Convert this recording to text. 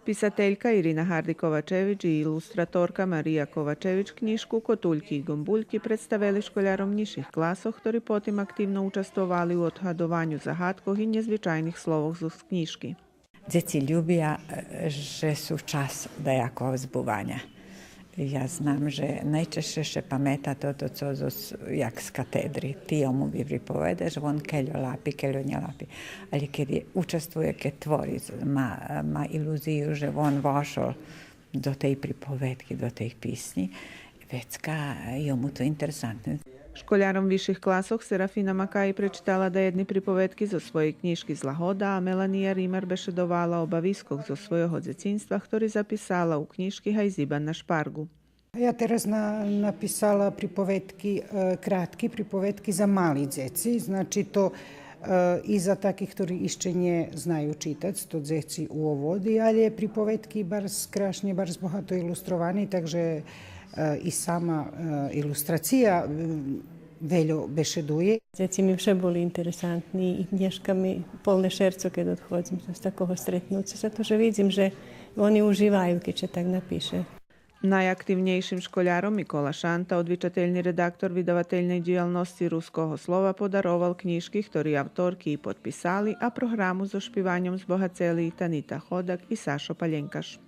Pisateljka Irina Hardi-Kovačević i ilustratorka Marija Kovačević knižku Kotuljki i gombuljki predstavili školjarom nižših klasov, ktorí potom aktivno učestvovali u odhadovanju zahatkoh i nezvyčajnih slovov z knižky. Djeci ljubija, že su čas dajakog zbuvanja. Ja znam, že najčešće še pameta toto, co jak z katedri. Ti mu bi pripovedeš, on keljo nje lapi. Ali kad je učestvuje, kad tvori, ma iluziju, že on vošao do tej pripovedki, do tej pisnji, vecka je mu to interesantno. Školjarom viših klasoh Serafina Makaji prečitala da jedni pripovedki zo svojej knižky Zlahoda, a Melanija Rimar bešedovala oba viskog zo svojho dzecinstva, ktorý zapisala u knižky Hajziban na špargu. Ja teraz napisala pripovedki, kratki pripovedki za mali dzeci, znači to i za takih, ktorí ešte nie znajú čítať, to dzeci u ovodi, ale pripovedki bar skrašne, bar bohato ilustrovaní, takže i sama ilustracija veľo bešeduje. Djeci mi vše boli interesantni i knjižka mi polne šerco kad odhodzim z takoho stretnuća, zato že vidim, že oni uživaju kad će tak napiše. Najaktivnejším školjarom Mikola Šanta, odvičateljni redaktor vydavateljnej dijelnosti ruskoho slova, podaroval knižky, ktorí autorki i potpisali, a programu so špivanjom zbohaceli Tanita Hodak i Sašo Paljenkaš.